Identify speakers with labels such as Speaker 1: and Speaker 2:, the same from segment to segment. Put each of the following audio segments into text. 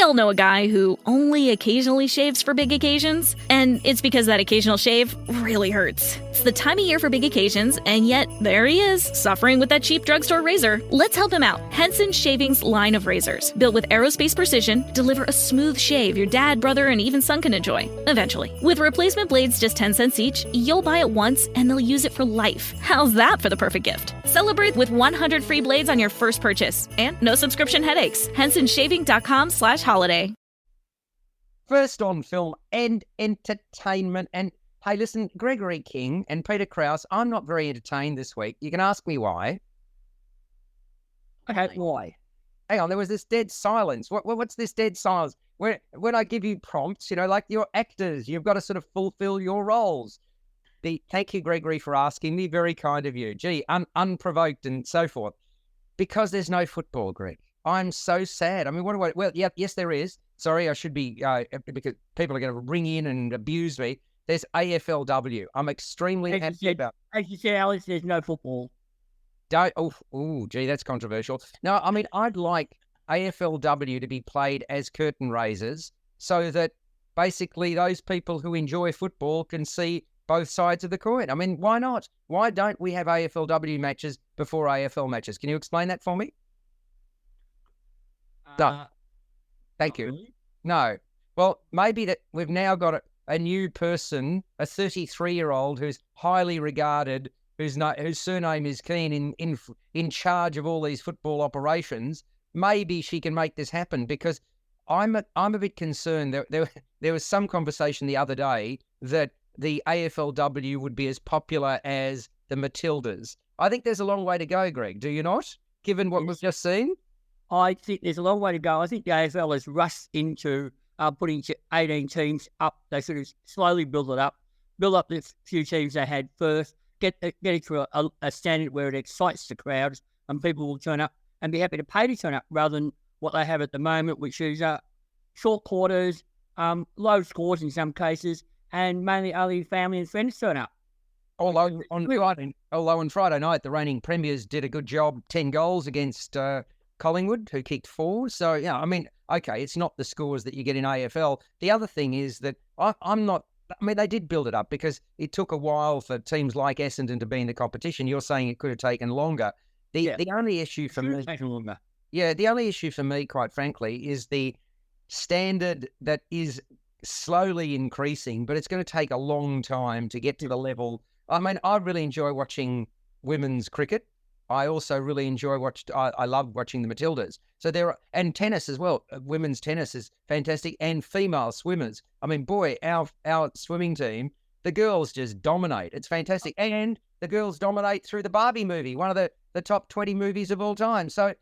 Speaker 1: all know a guy who only occasionally shaves for big occasions, and it's because that occasional shave really hurts. It's the time of year for big occasions, and yet there he is, suffering with that cheap drugstore razor. Let's help him out. Henson Shaving's line of razors, built with aerospace precision, deliver a smooth shave your dad, brother, and even son can enjoy, eventually. With replacement blades just 10 cents each, you'll buy it once and they'll use it for life. How's that for the perfect gift? Celebrate with 100 free blades on your first purchase, and no subscription headaches. HensonShaving.com/holiday.
Speaker 2: First on film and entertainment. And hey, listen, Gregory King and Peter Krause, I'm not very entertained this week. You can ask me why.
Speaker 3: Okay, why?
Speaker 2: Hang on, there was this dead silence. What's this dead silence? When I give you prompts, like you're actors, you've got to sort of fulfill your roles. Thank you, Gregory, for asking me. Very kind of you. Gee, unprovoked and so forth. Because there's no football, Greg. I'm so sad. I mean, yes, there is. Sorry, I should be, because people are going to ring in and abuse me. There's AFLW. I'm extremely happy about.
Speaker 3: As you said, Alex, there's no football.
Speaker 2: Gee, that's controversial. No, I mean, I'd like AFLW to be played as curtain raisers so that basically those people who enjoy football can see both sides of the coin. I mean, why not? Why don't we have AFLW matches before AFL matches? Can you explain that for me? No. Thank you.
Speaker 3: Really?
Speaker 2: No. Well, maybe that we've now got a new person, a 33-year-old who's highly regarded, whose surname is Keane, in charge of all these football operations. Maybe she can make this happen, because I'm a bit concerned. There was some conversation the other day that the AFLW would be as popular as the Matildas. I think there's a long way to go, Greg. Do you not? Given what we've just seen?
Speaker 3: I think there's a long way to go. I think the AFL has rushed into putting 18 teams up. They sort of slowly build up the few teams they had first, get it to a standard where it excites the crowds and people will turn up and be happy to pay to turn up, rather than what they have at the moment, which is short quarters, low scores in some cases, and mainly only family and friends turn up.
Speaker 2: Although on Friday night, the reigning premiers did a good job, 10 goals against Collingwood, who kicked 4. So, yeah, I mean, okay, it's not the scores that you get in AFL. The other thing is that they did build it up because it took a while for teams like Essendon to be in the competition. You're saying it could have taken longer. The only issue for me... Yeah, the only issue for me, quite frankly, is the standard that is slowly increasing, but it's going to take a long time to get to the level. I mean, I really enjoy watching women's cricket. I also really I love watching the Matildas. So and tennis as well. Women's tennis is fantastic, and female swimmers. I mean, boy, our swimming team, the girls just dominate. It's fantastic. And the girls dominate through the Barbie movie, one of the top 20 movies of all time. So,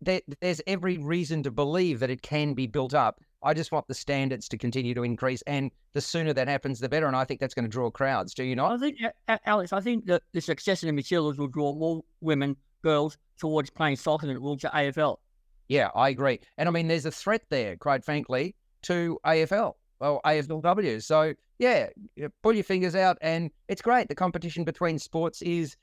Speaker 2: there's every reason to believe that it can be built up. I just want the standards to continue to increase, and the sooner that happens, the better. And I think that's going to draw crowds. Do you not?
Speaker 3: I think, Alex, that the success of the Matildas will draw more girls towards playing soccer than it will to AFL.
Speaker 2: Yeah, I agree. And I mean, there's a threat there, quite frankly, to AFL or AFLW. So yeah, pull your fingers out, and it's great. The competition between sports is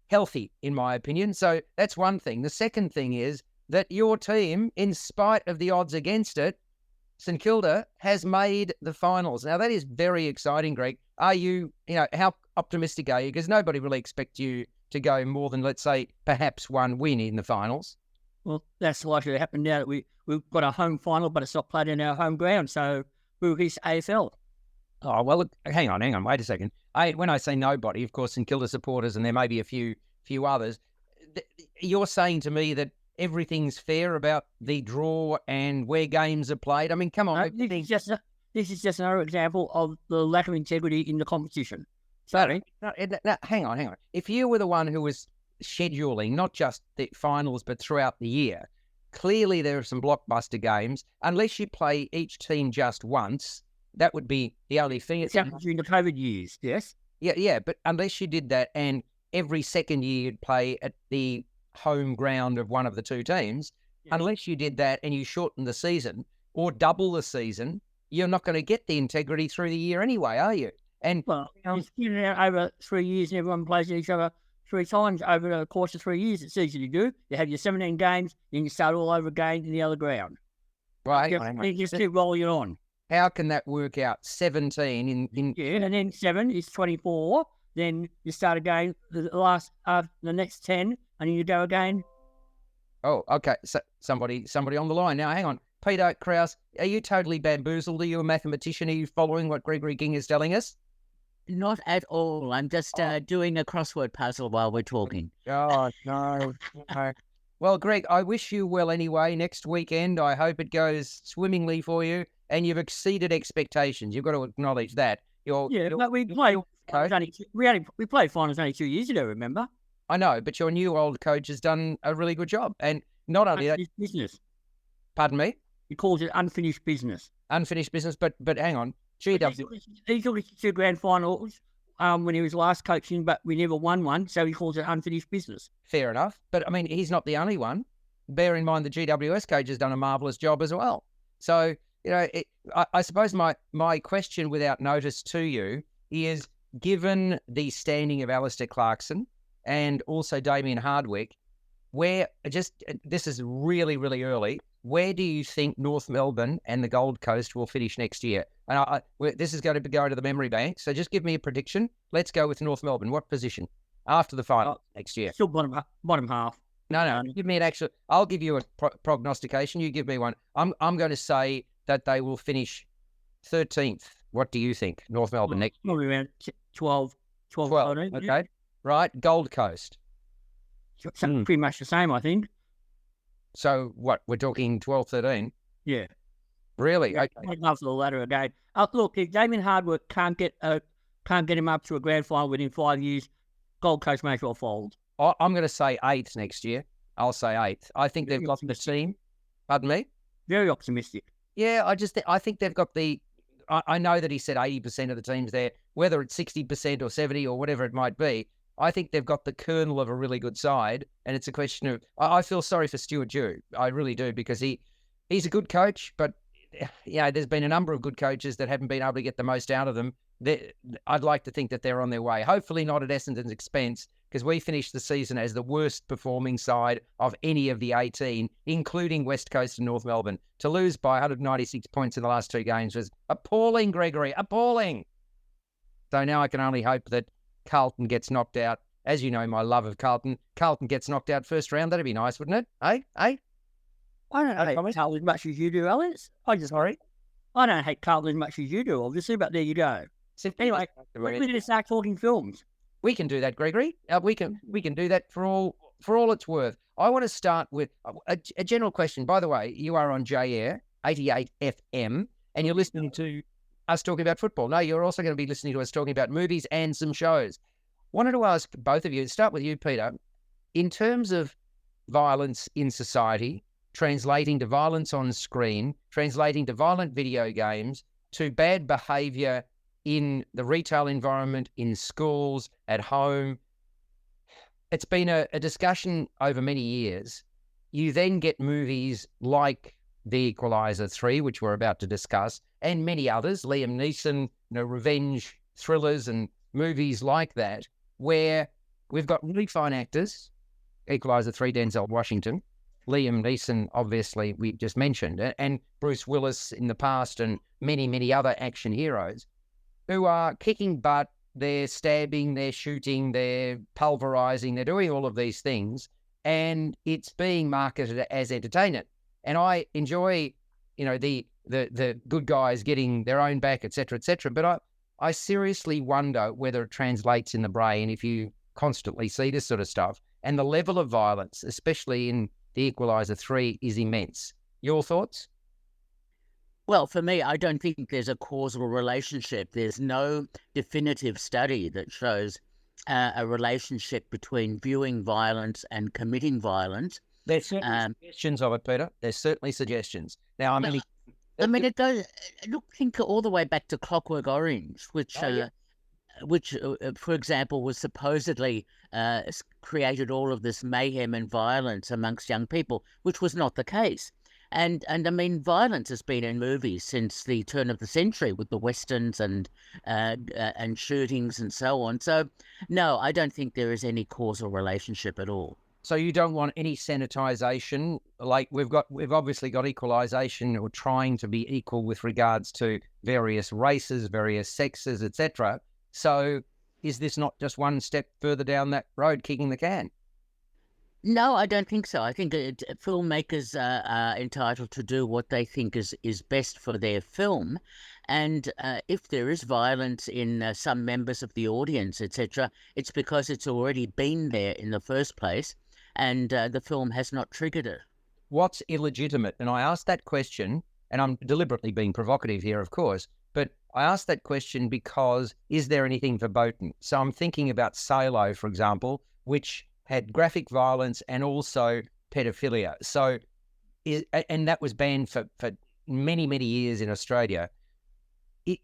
Speaker 2: healthy, in my opinion. So that's one thing. The second thing is that your team, in spite of the odds against it, St Kilda, has made the finals. Now, that is very exciting, Greg. Are you, how optimistic are you? Because nobody really expects you to go more than, let's say, perhaps one win in the finals.
Speaker 3: Well, that's likely to happen now that we've got a home final, but it's not played in our home ground. So we'll hit AFL.
Speaker 2: Oh, well, look, hang on, wait a second. When I say nobody, of course, St Kilda supporters, and there may be a few others, you're saying to me that everything's fair about the draw and where games are played. I mean, come on.
Speaker 3: This is just another example of the lack of integrity in the competition. Sorry.
Speaker 2: No, hang on. If you were the one who was scheduling not just the finals but throughout the year, clearly there are some blockbuster games. Unless you play each team just once, that would be the only thing.
Speaker 3: It's happened during the COVID years, yes?
Speaker 2: Yeah, but unless you did that and every second year you'd play at the home ground of one of the two teams, unless you did that and you shortened the season or double the season, you're not going to get the integrity through the year anyway, are you? And
Speaker 3: it's given out over 3 years and everyone plays each other 3 times over the course of 3 years. It's easy to do. You have your 17 games, then you start all over again in the other ground.
Speaker 2: Right, hang on.
Speaker 3: You just keep rolling on.
Speaker 2: How can that work out? 17 in
Speaker 3: Yeah, and then 7 is 24. Then you start again the next 10, and then you go again.
Speaker 2: Oh, okay. So somebody on the line now. Hang on, Peter Krause, are you totally bamboozled? Are you a mathematician? Are you following what Gregory King is telling us?
Speaker 4: Not at all. I'm just doing a crossword puzzle while we're talking.
Speaker 2: Oh no. Well, Greg, I wish you well anyway. Next weekend, I hope it goes swimmingly for you, and you've exceeded expectations. You've got to acknowledge that.
Speaker 3: But we played we played finals only 2 years ago. Remember?
Speaker 2: I know, but your new old coach has done a really good job, and not only that.
Speaker 3: Business.
Speaker 2: Pardon me.
Speaker 3: He calls it unfinished business.
Speaker 2: Unfinished business, but hang on. GW.
Speaker 3: He took us to grand finals when he was last coaching, but we never won one, so he calls it unfinished business.
Speaker 2: Fair enough. But, I mean, he's not the only one. Bear in mind the GWS coach has done a marvellous job as well. So, I suppose my question without notice to you is, given the standing of Alistair Clarkson and also Damien Hardwick, this is really, really early, where do you think North Melbourne and the Gold Coast will finish next year? And this is going to go to the memory bank, so just give me a prediction. Let's go with North Melbourne. What position after the final next year?
Speaker 3: Still bottom half.
Speaker 2: No. Give me an actual. I'll give you a prognostication. You give me one. I'm going to say that they will finish 13th. What do you think, North Melbourne next year?
Speaker 3: Probably around 12.
Speaker 2: Okay, yeah. Right. Gold Coast.
Speaker 3: Pretty much the same, I think.
Speaker 2: So what? We're talking 12, 13?
Speaker 3: Yeah.
Speaker 2: Really?
Speaker 3: Yeah,
Speaker 2: okay.
Speaker 3: After the latter again. Look, if Damien Hardwick can't get him up to a grand final within 5 years, Gold Coast may as well fold.
Speaker 2: I'm going to say 8th next year. I'll say 8th. I think they've got the team. Pardon me?
Speaker 3: Very optimistic.
Speaker 2: Yeah, I think they've got the. I know that he said 80% of the teams there, whether it's 60% or 70 or whatever it might be. I think they've got the kernel of a really good side, and it's a question of. I feel sorry for Stuart Dew. I really do, because he's a good coach, but there's been a number of good coaches that haven't been able to get the most out of them. I'd like to think that they're on their way. Hopefully not at Essendon's expense, because we finished the season as the worst performing side of any of the 18, including West Coast and North Melbourne. To lose by 196 points in the last 2 games was appalling, Gregory, appalling. So now I can only hope that Carlton gets knocked out. As you know, my love of Carlton. Carlton gets knocked out first round. That'd be nice, wouldn't it? Eh?
Speaker 3: I don't hate Carlton as much as you do, Alex. I don't hate Carlton as much as you do, obviously, but there you go. Anyway, we're going to start talking films. We
Speaker 2: can do that, Gregory. We can do that for all it's worth. I want to start with a general question. By the way, you are on J-Air 88 FM, and you're listening to us talking about football. No, you're also going to be listening to us talking about movies and some shows. Wanted to ask both of you, start with you, Peter, in terms of violence in society, translating to violence on screen, translating to violent video games, to bad behaviour in the retail environment, in schools, at home. It's been a discussion over many years. You then get movies like The Equalizer 3, which we're about to discuss, and many others, Liam Neeson, revenge thrillers and movies like that, where we've got really fine actors. Equalizer 3, Denzel Washington. Liam Neeson, obviously, we just mentioned, and Bruce Willis in the past, and many, many other action heroes who are kicking butt. They're stabbing, they're shooting, they're pulverizing, they're doing all of these things, and it's being marketed as entertainment. And I enjoy, the good guys getting their own back, etc., etc. But I seriously wonder whether it translates in the brain if you constantly see this sort of stuff. And the level of violence, especially in The Equalizer 3, is immense. Your thoughts?
Speaker 4: Well, for me, I don't think there's a causal relationship. There's no definitive study that shows a relationship between viewing violence and committing violence.
Speaker 2: There's certainly suggestions of it, Peter. There's certainly suggestions. Now,
Speaker 4: it goes. Think all the way back to Clockwork Orange, which, for example, was supposedly created all of this mayhem and violence amongst young people, which was not the case. And violence has been in movies since the turn of the century with the westerns and shootings and so on. So, no, I don't think there is any causal relationship at all.
Speaker 2: So you don't want any sanitisation, like we've obviously got equalisation or trying to be equal with regards to various races, various sexes, etc. So is this not just one step further down that road, kicking the can?
Speaker 4: No, I don't think so. I think filmmakers are entitled to do what they think is best for their film. And if there is violence in some members of the audience, etc., it's because it's already been there in the first place, and the film has not triggered it.
Speaker 2: What's illegitimate? And I asked that question, and I'm deliberately being provocative here, of course, but I asked that question because is there anything verboten? So I'm thinking about Salo, for example, which had graphic violence and also pedophilia. So, and that was banned for many, many years in Australia.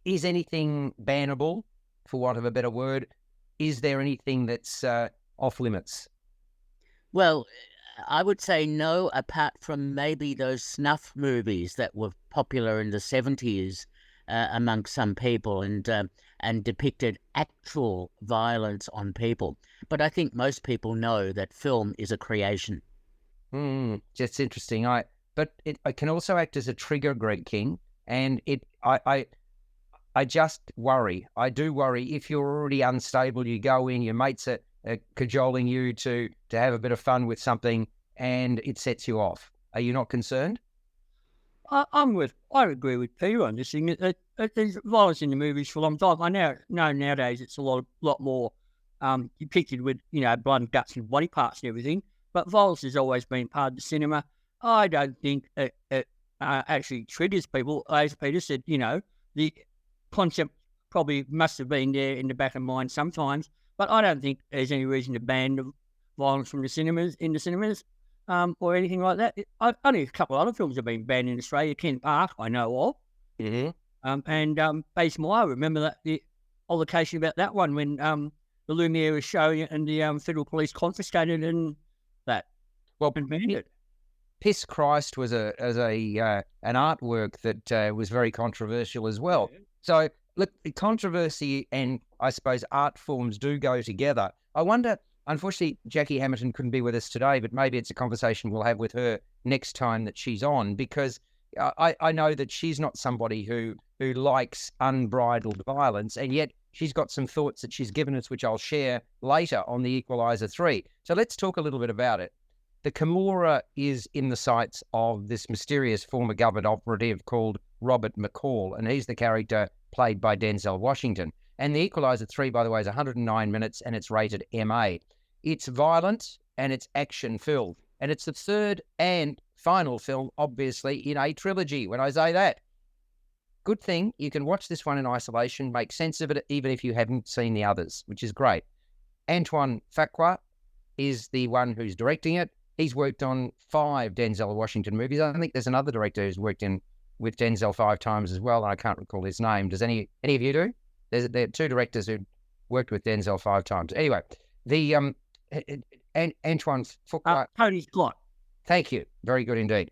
Speaker 2: Is anything bannable, for want of a better word? Is there anything that's off limits?
Speaker 4: Well, I would say no, apart from maybe those snuff movies that were popular in the 70s amongst some people and depicted actual violence on people. But I think most people know that film is a creation.
Speaker 2: That's interesting. But it can also act as a trigger, Greg King, and I just worry. I do worry if you're already unstable, you go in, your mates are cajoling you to have a bit of fun with something, and it sets you off. Are you not concerned?
Speaker 3: I agree with Peter on this thing. There's violence in the movies for a long time. I know nowadays it's a lot more depicted with, blood and guts and body parts and everything. But violence has always been part of the cinema. I don't think it actually triggers people. As Peter said, the concept probably must have been there in the back of mind sometimes. But I don't think there's any reason to ban the violence from the cinemas or anything like that. Only a couple of other films have been banned in Australia. Ken Park, I know of.
Speaker 2: Mm-hmm.
Speaker 3: And Base Mire, remember that the altercation about that one when the Lumiere was showing it and the federal police confiscated and that.
Speaker 2: Well,
Speaker 3: and banned it.
Speaker 2: Piss Christ was an artwork that was very controversial as well. Yeah. So look, controversy and I suppose art forms do go together. I wonder. Unfortunately, Jackie Hamilton couldn't be with us today, but maybe it's a conversation we'll have with her next time that she's on, because I know that she's not somebody who likes unbridled violence, and yet she's got some thoughts that she's given us, which I'll share later on the Equalizer 3. So let's talk a little bit about it. The Camorra is in the sights of this mysterious former government operative called Robert McCall, and he's the character played by Denzel Washington. And the Equalizer 3, by the way, is 109 minutes, and it's rated MA. It's violent and it's action-filled. And it's the third and final film, obviously, in a trilogy, when I say that. Good thing, you can watch this one in isolation, make sense of it, even if you haven't seen the others, which is great. Antoine Fuqua is the one who's directing it. He's worked on 5 Denzel Washington movies. I think there's another director who's worked with Denzel 5 times as well, and I can't recall his name. Does any of you do? There are 2 directors who worked with Denzel 5 times. Anyway, the Antoine Fuqua.
Speaker 3: Tony Scott.
Speaker 2: Thank you. Very good indeed.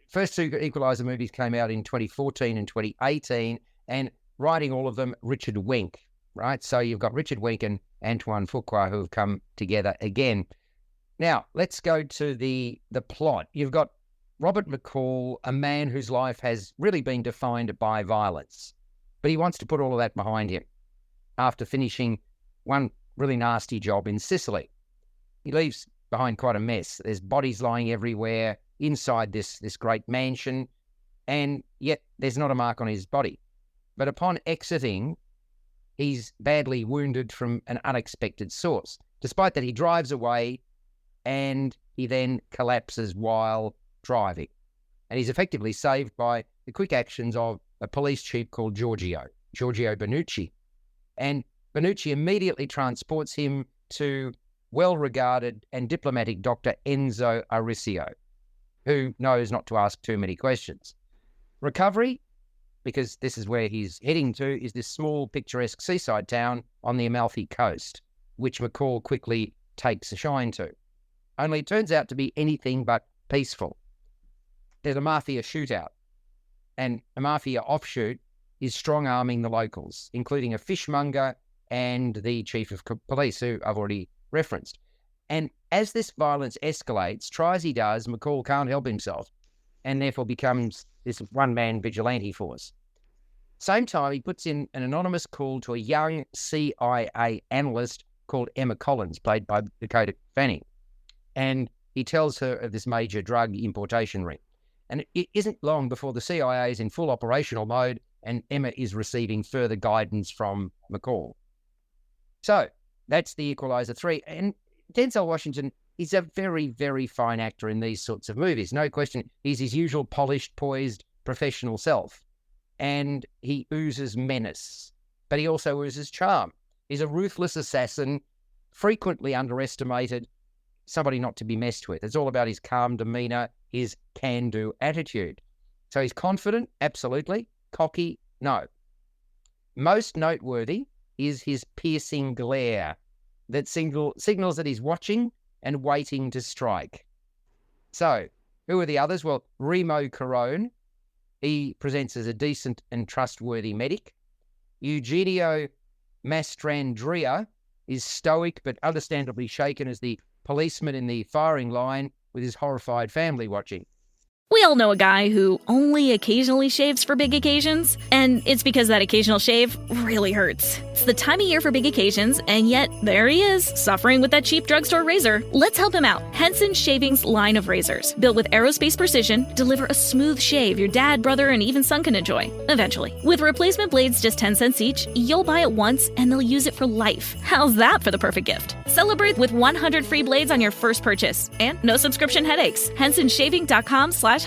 Speaker 2: First 2 Equalizer movies came out in 2014 and 2018, and writing all of them, Richard Wenk, right? So you've got Richard Wenk and Antoine Fuqua who have come together again. Now, let's go to the plot. You've got Robert McCall, a man whose life has really been defined by violence, but he wants to put all of that behind him after finishing one really nasty job in Sicily. He leaves behind quite a mess. There's bodies lying everywhere inside this great mansion, and yet there's not a mark on his body. But upon exiting, he's badly wounded from an unexpected source. Despite that, he drives away, and he then collapses while driving. And he's effectively saved by the quick actions of a police chief called Giorgio Bonucci. And Bonucci immediately transports him to well-regarded and diplomatic Dr. Enzo Ariccio, who knows not to ask too many questions. Recovery, because this is where he's heading to, is this small picturesque seaside town on the Amalfi Coast, which McCall quickly takes a shine to. Only it turns out to be anything but peaceful. There's a mafia shootout, and a mafia offshoot is strong-arming the locals, including a fishmonger and the chief of police, who I've already referenced. And as this violence escalates, try as he does, McCall can't help himself and therefore becomes this one-man vigilante force. Same time, he puts in an anonymous call to a young CIA analyst called Emma Collins, played by Dakota Fanning. And he tells her of this major drug importation ring. And it isn't long before the CIA is in full operational mode and Emma is receiving further guidance from McCall. So that's the Equalizer 3. And Denzel Washington is a very, very fine actor in these sorts of movies. No question. He's his usual polished, poised, professional self. And he oozes menace, but he also oozes charm. He's a ruthless assassin, frequently underestimated, somebody not to be messed with. It's all about his calm demeanour, his can-do attitude. So he's confident, absolutely. Cocky, no. Most noteworthy is his piercing glare that signals that he's watching and waiting to strike. So, who are the others? Well, Remo Carone, he presents as a decent and trustworthy medic. Eugenio Mastrandria is stoic but understandably shaken as the policeman in the firing line with his horrified family watching.
Speaker 1: We all know a guy who only occasionally shaves for big occasions, and it's because that occasional shave really hurts. It's the time of year for big occasions, and yet there he is, suffering with that cheap drugstore razor. Let's help him out. Henson Shaving's line of razors, built with aerospace precision, deliver a smooth shave your dad, brother, and even son can enjoy, eventually. With replacement blades just 10 cents each, you'll buy it once, and they'll use it for life. How's that for the perfect gift? Celebrate with 100 free blades on your first purchase, and no subscription headaches. HensonShaving.com/holiday.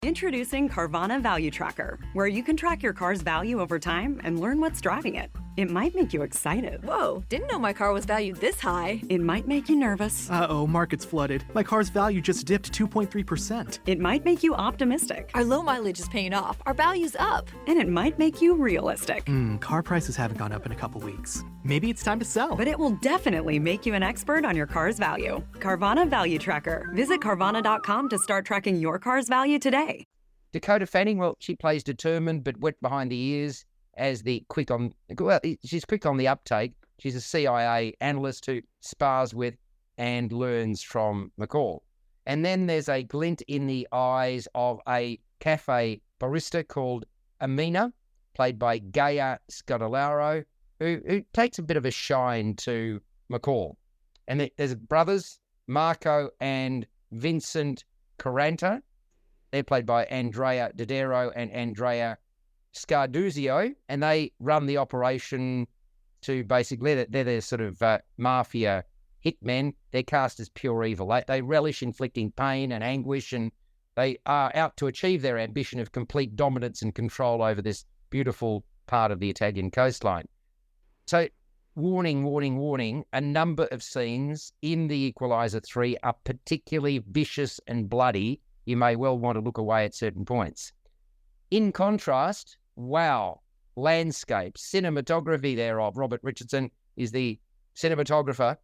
Speaker 5: Introducing Carvana Value Tracker, where you can track your car's value over time and learn what's driving it. It might make you excited.
Speaker 6: Whoa, didn't know my car was valued this high.
Speaker 5: It might make you nervous.
Speaker 7: Uh-oh, market's flooded. My car's value just dipped 2.3%.
Speaker 5: It might make you optimistic.
Speaker 6: Our low mileage is paying off. Our value's up.
Speaker 5: And it might make you realistic.
Speaker 7: Car prices haven't gone up in a couple weeks. Maybe it's time to sell.
Speaker 5: But it will definitely make you an expert on your car's value. Carvana Value Tracker. Visit Carvana.com to start tracking your car's value today.
Speaker 2: Dakota Fanning, well, she plays determined but wet behind the ears as she's quick on the uptake. She's a CIA analyst who spars with and learns from McCall. And then there's a glint in the eyes of a cafe barista called Amina, played by Gaia Scodolaro, who takes a bit of a shine to McCall. And there's brothers, Marco and Vincent Caranta. They're played by Andrea Dodero and Andrea Scarduzio, and they run the operation to basically, they're their sort of mafia hitmen. They're cast as pure evil. They relish inflicting pain and anguish, and they are out to achieve their ambition of complete dominance and control over this beautiful part of the Italian coastline. So, warning, warning, warning, a number of scenes in the Equalizer 3 are particularly vicious and bloody. You may well want to look away at certain points. In contrast, wow, landscape, cinematography thereof. Robert Richardson is the cinematographer.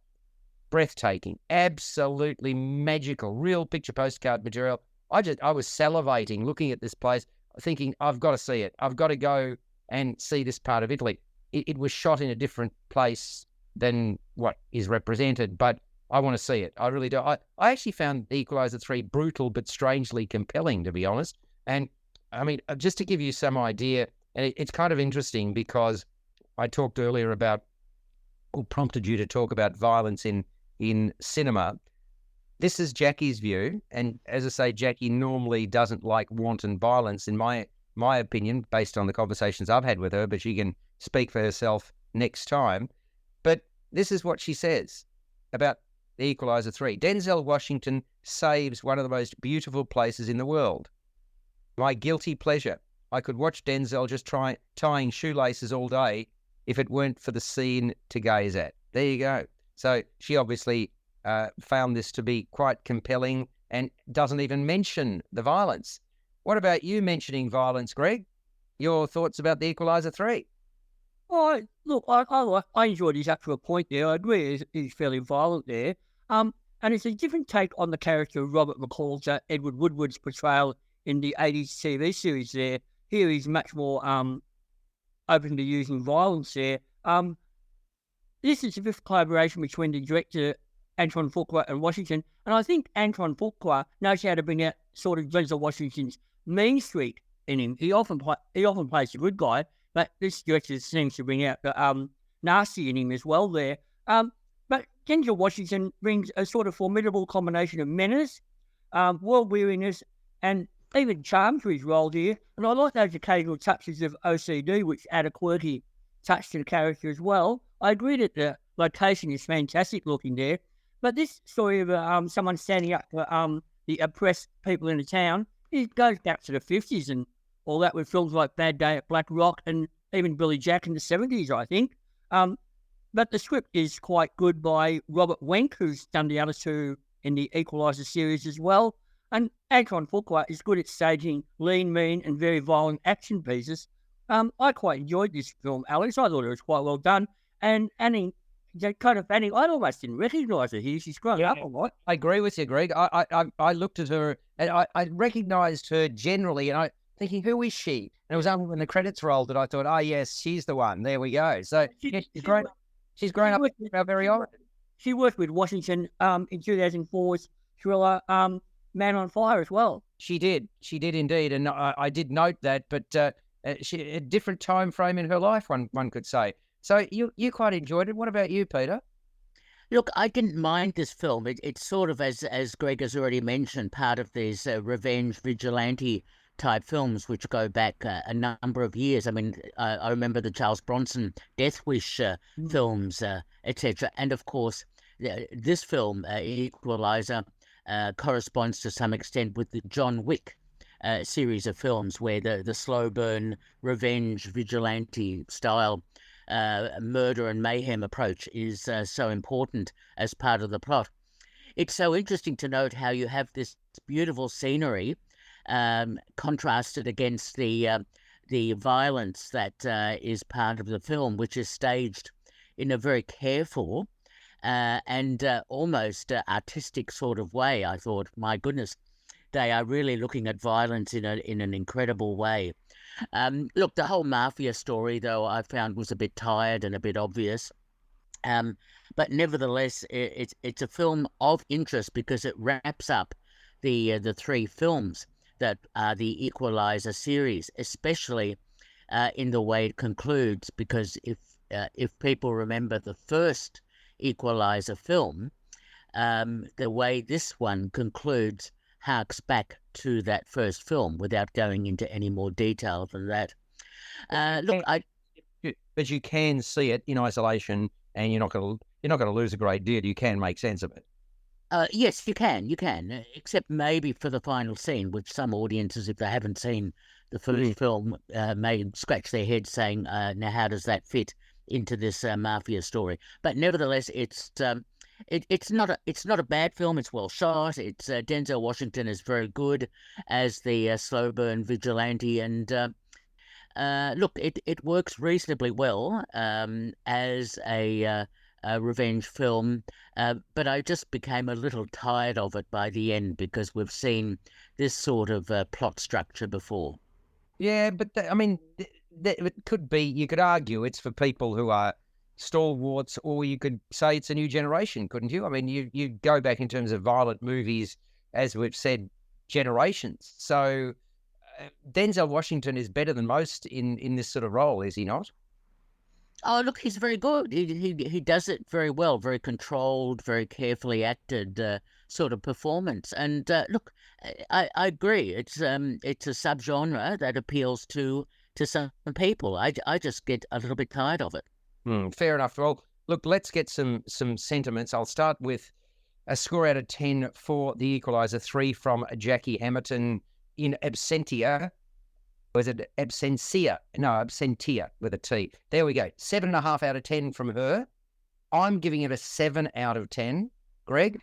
Speaker 2: Breathtaking, absolutely magical, real picture postcard material. I was salivating looking at this place, thinking, I've got to see it. I've got to go and see this part of Italy. It was shot in a different place than what is represented, but I want to see it. I really do. I actually found the Equalizer 3 brutal but strangely compelling, to be honest. And, I mean, just to give you some idea, and it's kind of interesting because I talked earlier about, or prompted you to talk about violence in cinema. This is Jackie's view, and as I say, Jackie normally doesn't like wanton violence, in my opinion, based on the conversations I've had with her, but she can speak for herself next time. But this is what she says about the Equalizer 3. Denzel Washington saves one of the most beautiful places in the world. My guilty pleasure. I could watch Denzel just tying shoelaces all day if it weren't for the scene to gaze at. There you go. So she obviously found this to be quite compelling and doesn't even mention the violence. What about you mentioning violence, Greg? Your thoughts about the Equalizer 3?
Speaker 3: Oh, look, I enjoyed his actual point there. I agree he's fairly violent there. And it's a different take on the character of Robert McCall's Edward Woodward's portrayal in the 80s TV series there. Here he's much more open to using violence there. This is a fifth collaboration between the director Antoine Fuqua and Washington. And I think Antoine Fuqua knows how to bring out sort of Denzel Washington's mean streak in him. He often plays a good guy, but this director seems to bring out the nasty in him as well there. But Denzel Washington brings a sort of formidable combination of menace, world weariness, and even charm to his role here. And I like those occasional touches of OCD, which add a quirky touch to the character as well. I agree that the location is fantastic looking there, but this story of someone standing up for the oppressed people in the town, it goes back to the 50s and all that, with films like Bad Day at Black Rock and even Billy Jack in the 70s, I think. But the script is quite good by Robert Wenck, who's done the other two in the Equalizer series as well. And Antoine Fuqua is good at staging lean, mean, and very violent action pieces. I quite enjoyed this film, Alex. I thought it was quite well done. And Annie, I almost didn't recognise her here. She's grown up a lot.
Speaker 2: I agree with you, Greg. I looked at her and I recognised her generally, and I thinking, who is she? And it was only when the credits rolled that I thought, oh yes, she's the one. There we go. So she's great. She's grown up our very own.
Speaker 3: She worked with Washington in 2004's thriller Man on Fire as well.
Speaker 2: She did indeed, and I did note that. But she a different time frame in her life, one could say. So you quite enjoyed it. What about you, Peter?
Speaker 4: Look, I didn't mind this film. It's sort of, as Greg has already mentioned, part of these revenge vigilante type films which go back a number of years. I mean, I remember the Charles Bronson Death Wish films, etc. And of course, this film, Equalizer, corresponds to some extent with the John Wick series of films, where the slow burn, revenge, vigilante style murder and mayhem approach is so important as part of the plot. It's so interesting to note how you have this beautiful scenery contrasted against the violence that is part of the film, which is staged in a very careful and almost artistic sort of way. I thought, my goodness, they are really looking at violence in an incredible way. Look, the whole mafia story, though, I found was a bit tired and a bit obvious. But nevertheless, it's a film of interest because it wraps up the three films that are the Equalizer series, especially in the way it concludes. Because if people remember the first Equalizer film, the way this one concludes harks back to that first film without going into any more detail than that.
Speaker 2: But you can see it in isolation, and you're not going to lose a great deal. You can make sense of it.
Speaker 4: Yes, you can, except maybe for the final scene, which some audiences, if they haven't seen the first film, may scratch their heads saying, now how does that fit into this mafia story? But nevertheless, it's not a bad film. It's well shot. It's Denzel Washington is very good as the slow burn vigilante, and look, it works reasonably well as a revenge film, but I just became a little tired of it by the end because we've seen this sort of plot structure before.
Speaker 2: Yeah, but it could be. You could argue it's for people who are stalwarts, or you could say it's a new generation, couldn't you? I mean, you go back in terms of violent movies, as we've said, generations. So Denzel Washington is better than most in this sort of role, is he not?
Speaker 4: Oh, look, he's very good. He does it very well, very controlled, very carefully acted sort of performance. And look, I agree. It's a subgenre that appeals to some people. I just get a little bit tired of it.
Speaker 2: Fair enough. Well, look, let's get some sentiments. I'll start with a score out of 10 for The Equalizer, 3 from Jackie Hamilton in absentia. Was it absentia? No, absentia with a T. There we go. 7.5 out of 10 from her. I'm giving it a 7 out of 10. Greg?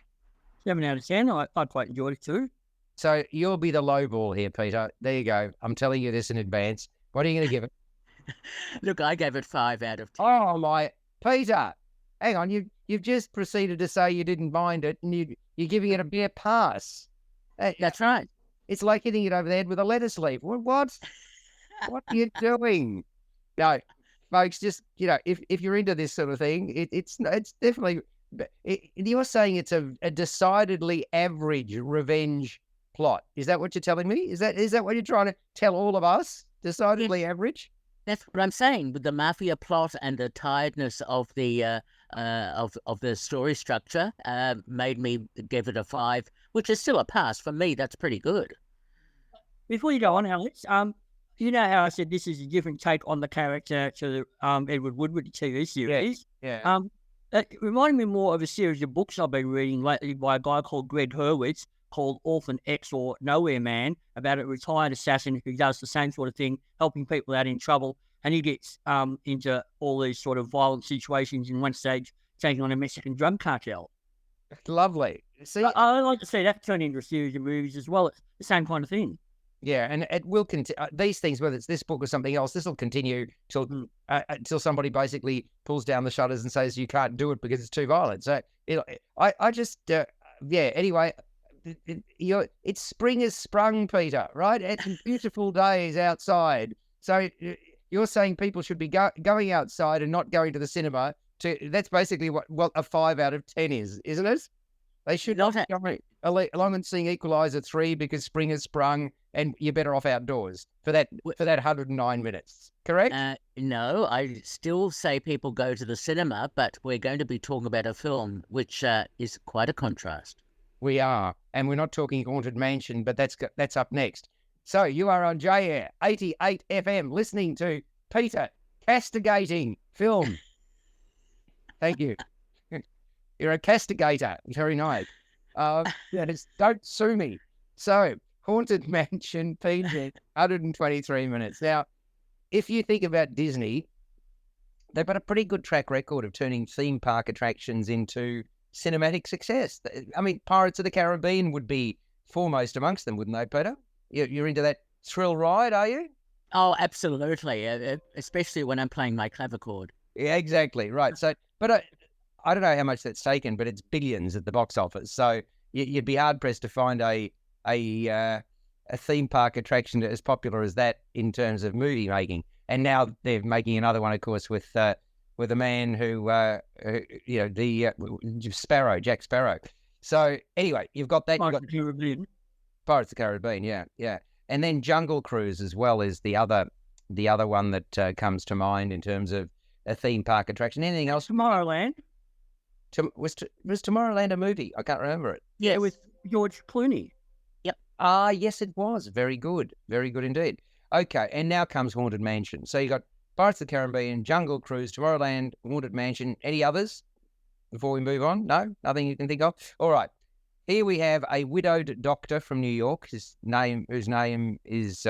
Speaker 3: 7 out of 10. I quite enjoyed it too.
Speaker 2: So you'll be the low ball here, Peter. There you go. I'm telling you this in advance. What are you going to give it?
Speaker 4: Look, I gave it 5 out of 10.
Speaker 2: Oh, my. Peter, hang on. You've just proceeded to say you didn't mind it, and you're giving it a bare pass.
Speaker 4: That's right.
Speaker 2: It's like hitting it over the head with a lettuce leaf. What? What are you doing? No, folks, just, if you're into this sort of thing, it's definitely you're saying it's a decidedly average revenge plot. Is that what you're telling me? Is that what you're trying to tell all of us? Decidedly average?
Speaker 4: That's what I'm saying. With the mafia plot and the tiredness of the story structure, made me give it a 5, which is still a pass for me. That's pretty good.
Speaker 3: Before you go on, Alex, you know how I said this is a different take on the character to Edward Woodward TV series?
Speaker 2: Yeah.
Speaker 3: It reminded me more of a series of books I've been reading lately by a guy called Greg Hurwitz called Orphan X or Nowhere Man, about a retired assassin who does the same sort of thing, helping people out in trouble. And he gets into all these sort of violent situations, in one stage taking on a Mexican drug cartel.
Speaker 2: Lovely. See,
Speaker 3: I like to see that turn into a series of movies as well. It's the same kind of thing.
Speaker 2: yeah, and it will continue. These things, whether it's this book or something else, this will continue till somebody basically pulls down the shutters and says you can't do it because it's too violent. So Anyway, it's spring has sprung, Peter. Right? It's beautiful days outside. So you're saying people should be going outside and not going to the cinema. That's basically what a 5 out of 10 is, isn't it? They should not go along and seeing Equalizer 3 because spring has sprung and you're better off outdoors for that 109 minutes. Correct?
Speaker 4: No, I still say people go to the cinema, but we're going to be talking about a film which is quite a contrast.
Speaker 2: We are, and we're not talking Haunted Mansion, but that's up next. So you are on JAir 88 FM listening to Peter castigating film. Thank you. You're a castigator. Very nice. Don't sue me. So, Haunted Mansion, PG, 123 minutes. Now, if you think about Disney, they've got a pretty good track record of turning theme park attractions into cinematic success. I mean, Pirates of the Caribbean would be foremost amongst them, wouldn't they, Peter? You're into that thrill ride, are you?
Speaker 4: Oh, absolutely. Especially when I'm playing my clavichord.
Speaker 2: Yeah, exactly. Right. So, but I don't know how much that's taken, but it's billions at the box office. So you'd be hard pressed to find a theme park attraction as popular as that in terms of movie making. And now they're making another one, of course, with a man who Jack Sparrow. So anyway, you've got that. Pirates of the Caribbean, yeah. And then Jungle Cruise as well is the other one that comes to mind in terms of a theme park attraction. Anything else?
Speaker 3: Tomorrowland.
Speaker 2: Was Tomorrowland a movie? I can't remember it.
Speaker 3: Yeah, with George Clooney.
Speaker 4: Yep.
Speaker 2: Yes, it was. Very good indeed. Okay, and now comes Haunted Mansion. So you got Pirates of the Caribbean, Jungle Cruise, Tomorrowland, Haunted Mansion. Any others before we move on? No? Nothing you can think of? All right. Here we have a widowed doctor from New York, whose name is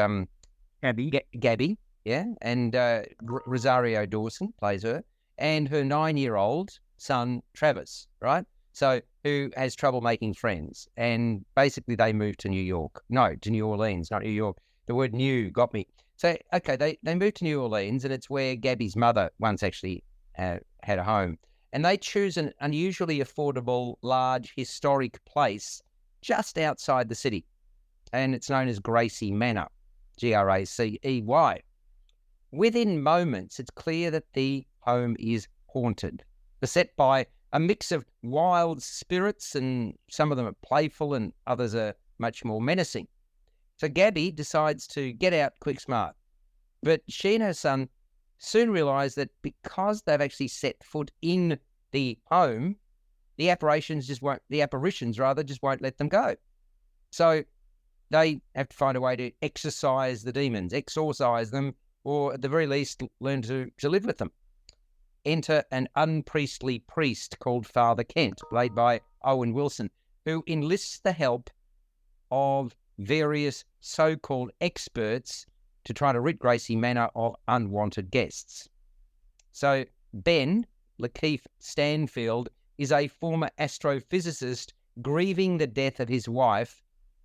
Speaker 2: Gabby, yeah, and Rosario Dawson plays her, and her 9-year-old son Travis, right? So who has trouble making friends, and basically they move to New Orleans, not New York. The word "new" got me. So okay, they moved to New Orleans, and it's where Gabby's mother once actually had a home. And they choose an unusually affordable, large, historic place just outside the city. And it's known as Gracie Manor, Gracey. Within moments, it's clear that the home is haunted, beset by a mix of wild spirits, and some of them are playful and others are much more menacing. So Gabby decides to get out quick smart. But she and her son soon realise that because they've actually set foot in the home, the apparitions just won't let them go. So they have to find a way to exorcise the demons, exorcise them, or at the very least learn to live with them. Enter an unpriestly priest called Father Kent, played by Owen Wilson, who enlists the help of various so-called experts to try to rid Gracie Manor of unwanted guests. So Ben Lakeith Stanfield is a former astrophysicist grieving the death of his wife,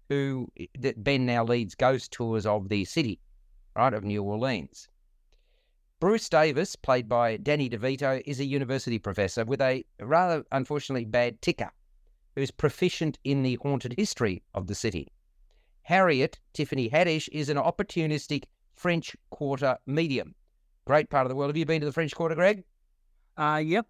Speaker 2: that Ben now leads ghost tours of the city, right, of New Orleans. Bruce Davis, played by Danny DeVito, is a university professor with a rather unfortunately bad ticker, who's proficient in the haunted history of the city. Harriet Tiffany Haddish is an opportunistic French Quarter medium. Great part of the world. Have you been to the French Quarter, Greg?
Speaker 3: Yep.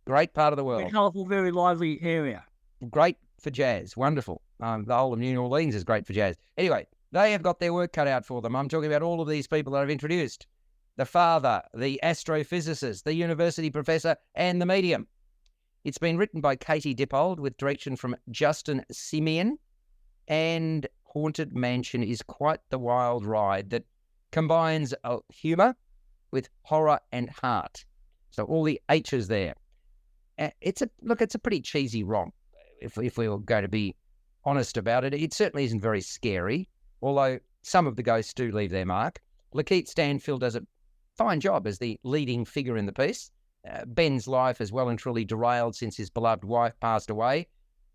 Speaker 2: Great part of the
Speaker 3: Very
Speaker 2: world.
Speaker 3: colourful, very lively area.
Speaker 2: Great for jazz. Wonderful. The whole of New Orleans is great for jazz. Anyway, they have got their work cut out for them. I'm talking about all of these people that I've introduced. The father, the astrophysicist, the university professor, and the medium. It's been written by Katie Dippold with direction from Justin Simeon, and Haunted Mansion is quite the wild ride that combines humour with horror and heart. So all the H's there. It's a pretty cheesy romp, if we were going to be honest about it. It certainly isn't very scary, although some of the ghosts do leave their mark. Lakeith Stanfield does a fine job as the leading figure in the piece. Ben's life is well and truly derailed since his beloved wife passed away,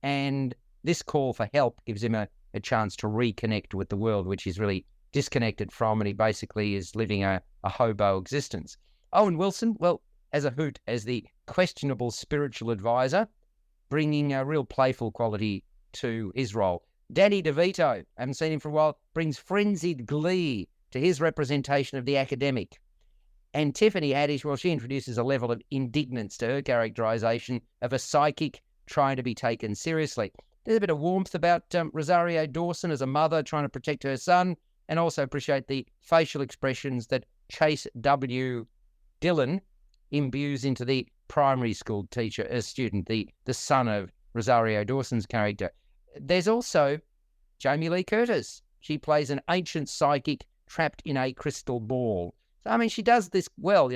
Speaker 2: and this call for help gives him a chance to reconnect with the world, which he's really disconnected from, and he basically is living a hobo existence. Owen Wilson, well, as a hoot as the questionable spiritual advisor, bringing a real playful quality to his role. Danny DeVito, I haven't seen him for a while, brings frenzied glee to his representation of the academic. And Tiffany Haddish, well, she introduces a level of indignance to her characterisation of a psychic trying to be taken seriously. There's a bit of warmth about Rosario Dawson as a mother trying to protect her son, and also appreciate the facial expressions that Chase W. Dillon imbues into the primary school student, the son of Rosario Dawson's character. There's also Jamie Lee Curtis. She plays an ancient psychic trapped in a crystal ball. So, I mean, she does this well,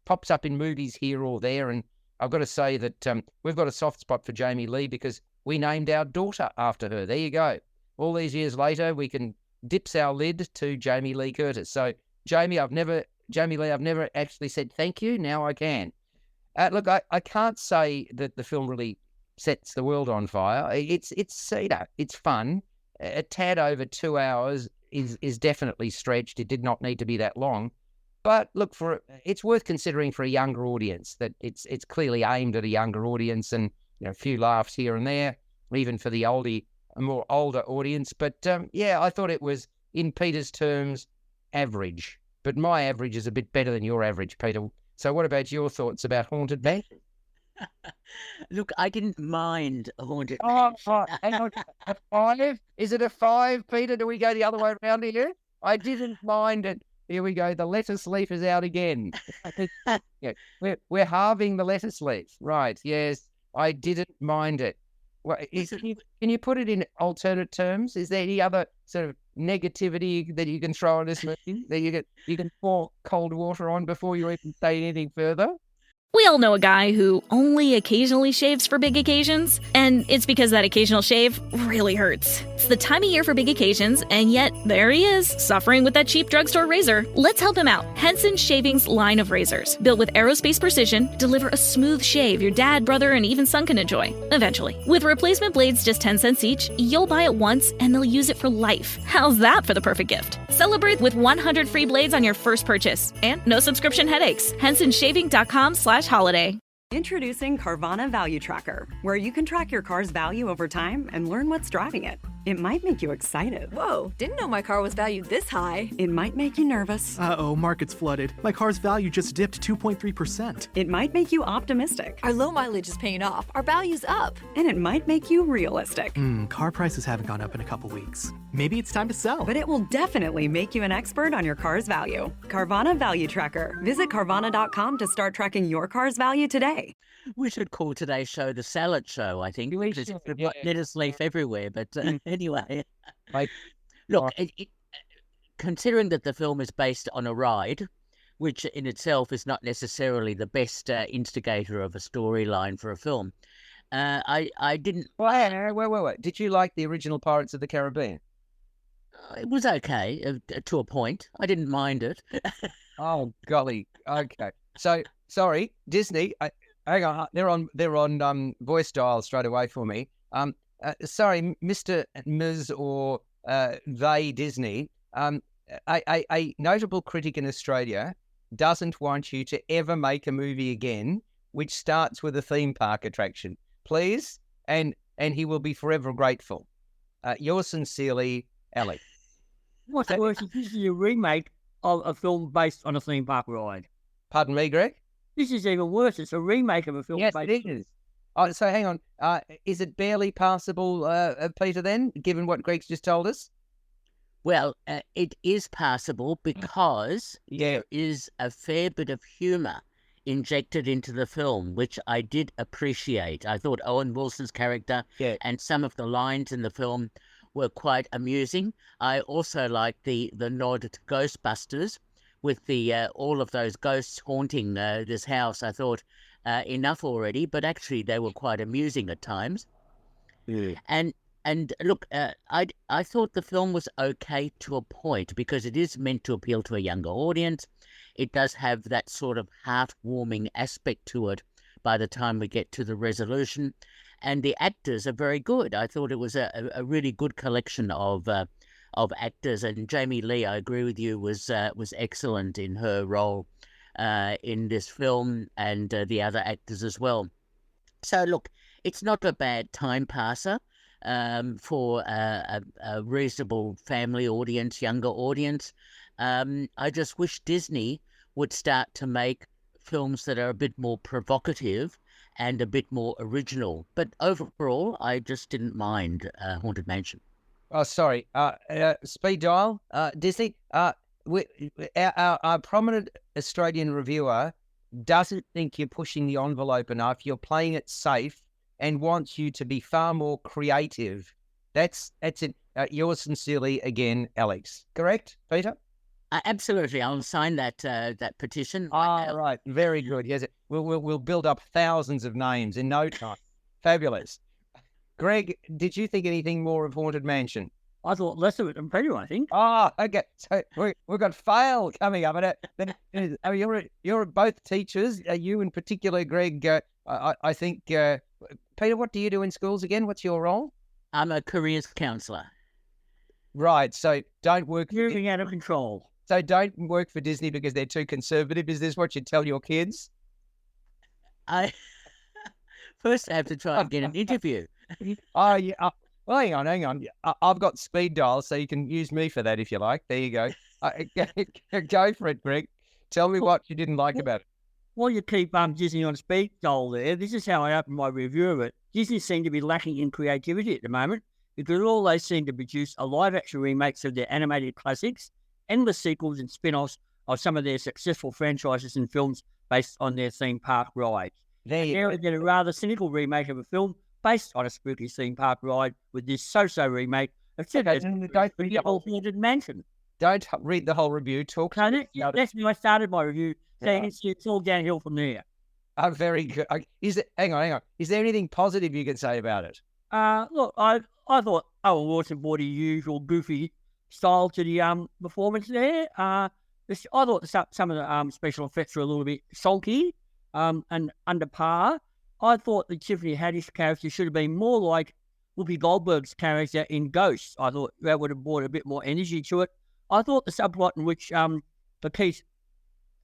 Speaker 2: pops up in movies here or there, and I've got to say that we've got a soft spot for Jamie Lee because we named our daughter after her. There you go. All these years later, we can dips our lid to Jamie Lee Curtis. So, Jamie Lee, I've never actually said thank you. Now I can. Look, I can't say that the film really sets the world on fire. It's fun. A tad over 2 hours is definitely stretched. It did not need to be that long. But look, it's worth considering for a younger audience. That it's clearly aimed at a younger audience, and a few laughs here and there, even for the more older audience. But I thought it was, in Peter's terms, average. But my average is a bit better than your average, Peter. So what about your thoughts about Haunted Mansion?
Speaker 4: Look, I didn't mind Haunted
Speaker 2: Hang
Speaker 4: Mansion.
Speaker 2: on. A 5? Is it a 5, Peter? Do we go the other way around here? I didn't mind it. Here we go. The lettuce leaf is out again. We're halving the lettuce leaf. Right, yes. I didn't mind it. Well, can you put it in alternate terms? Is there any other sort of negativity that you can throw on this movie that you can pour cold water on before you even say anything further?
Speaker 1: We all know a guy who only occasionally shaves for big occasions, and it's because that occasional shave really hurts. It's the time of year for big occasions, and yet there he is, suffering with that cheap drugstore razor. Let's help him out. Henson Shaving's line of razors, built with aerospace precision, deliver a smooth shave your dad, brother, and even son can enjoy, eventually. With replacement blades just 10 cents each, you'll buy it once, and they'll use it for life. How's that for the perfect gift? Celebrate with 100 free blades on your first purchase, and no subscription headaches. HensonShaving.com/holiday.
Speaker 5: Introducing Carvana Value Tracker, where you can track your car's value over time and learn what's driving it. It might make you excited.
Speaker 6: Whoa, didn't know my car was valued this high.
Speaker 5: It might make you nervous.
Speaker 7: Uh-oh, market's flooded. My car's value just dipped 2.3%.
Speaker 5: It might make you optimistic.
Speaker 6: Our low mileage is paying off. Our value's up.
Speaker 5: And it might make you realistic.
Speaker 7: Car prices haven't gone up in a couple weeks. Maybe it's time to sell.
Speaker 5: But it will definitely make you an expert on your car's value. Carvana Value Tracker. Visit Carvana.com to start tracking your car's value today.
Speaker 4: We should call today's show the Salad Show, I think.
Speaker 2: We
Speaker 4: There's
Speaker 2: should,
Speaker 4: lettuce leaf everywhere. But anyway,
Speaker 2: Like,
Speaker 4: look, considering that the film is based on a ride, which in itself is not necessarily the best instigator of a storyline for a film, I didn't.
Speaker 2: wait. Did you like the original Pirates of the Caribbean?
Speaker 4: It was okay to a point. I didn't mind it.
Speaker 2: Oh golly. Okay. So sorry, Disney. Hang on. They're on voice dial straight away for me. Sorry, Mr. Ms. or they Disney. A notable critic in Australia doesn't want you to ever make a movie again which starts with a theme park attraction, please, and he will be forever grateful. Yours sincerely, Alec.
Speaker 3: What's worse, this is a remake of a film based on a theme park ride.
Speaker 2: Pardon me, Greg?
Speaker 3: This is even worse. It's a remake of a film.
Speaker 2: Yes, it is. Oh, so hang on. Is it barely passable, Peter, then, given what Greg's just told us?
Speaker 4: Well, it is passable because there is a fair bit of humour injected into the film, which I did appreciate. I thought Owen Wilson's character and some of the lines in the film were quite amusing. I also liked the nod to Ghostbusters with the all of those ghosts haunting this house. I thought enough already, but actually they were quite amusing at times.
Speaker 2: Yeah.
Speaker 4: And look, I thought the film was okay to a point because it is meant to appeal to a younger audience. It does have that sort of heartwarming aspect to it by the time we get to the resolution. And the actors are very good. I thought it was a really good collection of actors. And Jamie Lee, I agree with you, was excellent in her role in this film, and the other actors as well. So look, it's not a bad time passer for a reasonable family audience, younger audience. I just wish Disney would start to make films that are a bit more provocative and a bit more original. But overall, I just didn't mind Haunted Mansion.
Speaker 2: Oh, sorry. Speed dial, Disney. Our prominent Australian reviewer doesn't think you're pushing the envelope enough. You're playing it safe and wants you to be far more creative. That's it. Yours sincerely again, Alex. Correct, Peter?
Speaker 4: Absolutely. I'll sign that petition.
Speaker 2: Oh, right. Very good. Yes, we'll build up thousands of names in no time. Fabulous. Greg, did you think anything more of Haunted Mansion?
Speaker 3: I thought less of it than Peter, I think.
Speaker 2: Oh, okay. So we've got fail coming up. You're both teachers. You in particular, Greg. I think. Peter, what do you do in schools again? What's your role?
Speaker 4: I'm a careers counsellor.
Speaker 2: Right. So don't work.
Speaker 3: Moving out of control.
Speaker 2: So don't work for Disney because they're too conservative. Is this what you tell your kids?
Speaker 4: First I have to try and get an interview.
Speaker 2: Oh, yeah. Well, hang on. I've got speed dial, so you can use me for that if you like. There you go. Go for it, Greg. Tell me what you didn't like about it.
Speaker 3: While you keep Disney on speed dial there, this is how I opened my review of it. Disney seem to be lacking in creativity at the moment because all they seem to produce are live-action remakes of their animated classics, endless sequels and spin-offs of some of their successful franchises and films based on their theme park rides. They did a rather cynical remake of a film based on a spooky theme park ride with this so-so remake of Haunted Mansion.
Speaker 2: Don't read the whole review. Talk.
Speaker 3: That's when I started my review, saying it's all downhill from there.
Speaker 2: Oh, very good. Hang on. Is there anything positive you can say about it?
Speaker 3: Look, I thought Owen Wilson brought his usual goofy style to the performance there. I thought some of the special effects were a little bit sulky and under par. I thought the Tiffany Haddish character should have been more like Whoopi Goldberg's character in Ghosts. I thought that would have brought a bit more energy to it. I thought the subplot in which Lakeith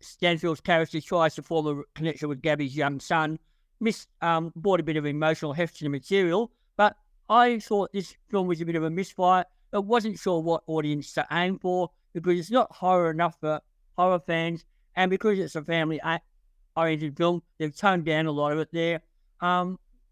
Speaker 3: Stanfield's character tries to form a connection with Gabby's young son brought a bit of emotional heft to the material, but I thought this film was a bit of a misfire. I wasn't sure what audience to aim for because it's not horror enough for horror fans, and because it's a family-oriented film, they've toned down a lot of it there.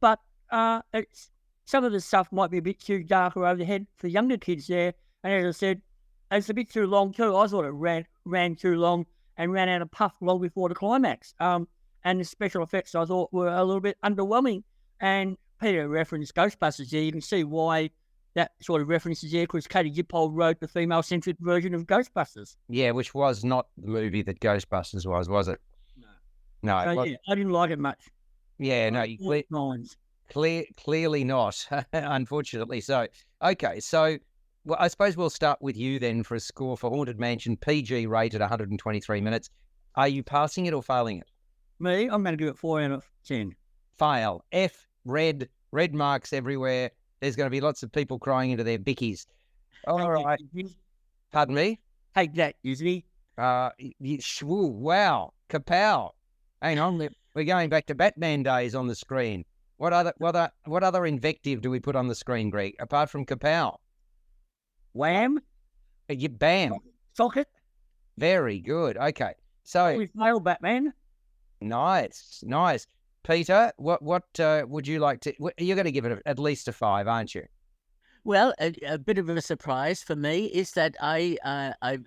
Speaker 3: But some of the stuff might be a bit too darker over the head for younger kids there. And as I said, it's a bit too long too. I thought it ran too long and ran out of puff long before the climax. And the special effects I thought were a little bit underwhelming. And Peter referenced Ghostbusters there. You can see why that sort of reference is there, because Katie Dippold wrote the female-centric version of Ghostbusters.
Speaker 2: Yeah, which was not the movie that Ghostbusters was it? No.
Speaker 3: I didn't like it much.
Speaker 2: Yeah, no, clearly not, unfortunately. So, okay, so well, I suppose we'll start with you then for a score for Haunted Mansion, PG rated 123 minutes. Are you passing it or failing it?
Speaker 3: Me, I'm going to give it 4 out of 10.
Speaker 2: Fail. F, red marks everywhere. There's going to be lots of people crying into their bickies. All right. Pardon me?
Speaker 3: Take that, Disney.
Speaker 2: Wow. Kapow. Hang on. We're going back to Batman days on the screen. What other invective do we put on the screen, Greg, apart from kapow?
Speaker 3: Wham.
Speaker 2: Bam.
Speaker 3: Socket.
Speaker 2: Very good. Okay. So
Speaker 3: we failed Batman.
Speaker 2: Nice. Peter, what would you like to? You're going to give it at least a 5, aren't you?
Speaker 4: Well, a bit of a surprise for me is that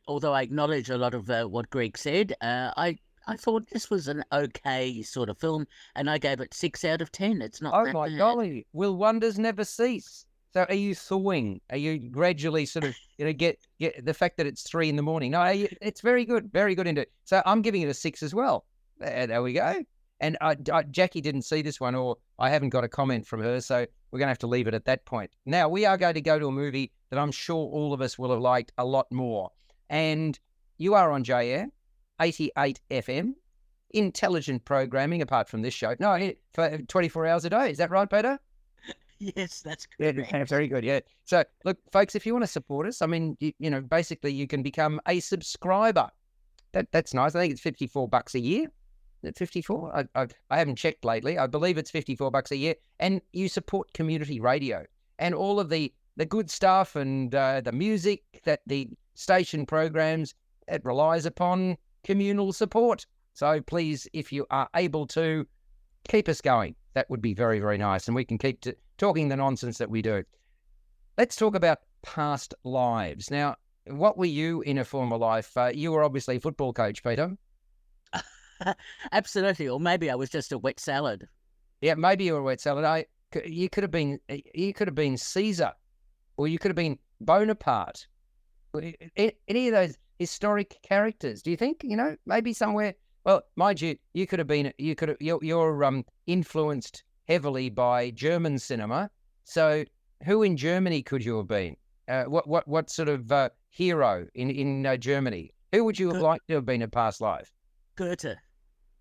Speaker 4: although I acknowledge a lot of what Greg said, I thought this was an okay sort of film, and I gave it 6 out of 10. It's not.
Speaker 2: Oh
Speaker 4: that
Speaker 2: my
Speaker 4: bad.
Speaker 2: golly! Will wonders never cease? So are you thawing? Are you gradually sort of get the fact that it's 3 a.m? No, it's very good indeed. So I'm giving it a 6 as well. There we go. And Jackie didn't see this one, or I haven't got a comment from her, so we're going to have to leave it at that point. Now, we are going to go to a movie that I'm sure all of us will have liked a lot more. And you are on JR, 88 FM, intelligent programming, apart from this show. No, for 24 hours a day. Is that right, Peter?
Speaker 4: Yes, that's good.
Speaker 2: Yeah, very good, yeah. So, look, folks, if you want to support us, I mean, basically you can become a subscriber. That's nice. I think it's $54 a year. Is it 54? I haven't checked lately. I believe it's $54 a year. And you support community radio and all of the good stuff and the music that the station programs, it relies upon communal support. So please, if you are able to, keep us going. That would be very, very nice. And we can keep talking the nonsense that we do. Let's talk about past lives. Now, what were you in a former life? You were obviously a football coach, Peter.
Speaker 4: Absolutely. Or maybe I was just a wet salad.
Speaker 2: Yeah, maybe you were a wet salad. You could have been Caesar, or you could have been Bonaparte. Any of those historic characters? Do you think? Maybe somewhere. Well, mind you, you're influenced heavily by German cinema. So, who in Germany could you have been? What sort of hero in Germany? Who would you have liked to have been in past life?
Speaker 4: Goethe.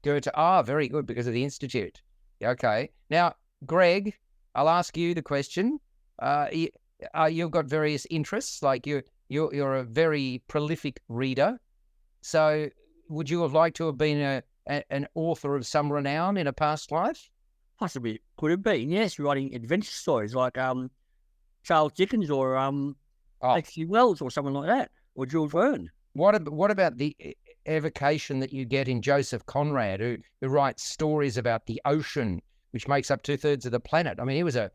Speaker 2: Goethe. Ah, very good, because of the Institute. Okay. Now, Greg, I'll ask you the question. You've got various interests, like you're a very prolific reader. So, would you have liked to have been an author of some renown in a past life?
Speaker 3: Possibly could have been, yes, writing adventure stories like Charles Dickens or H.G. Wells or someone like that, or Jules Verne.
Speaker 2: What about the evocation that you get in Joseph Conrad, who writes stories about the ocean, which makes up 2/3 of the planet? I mean, he was a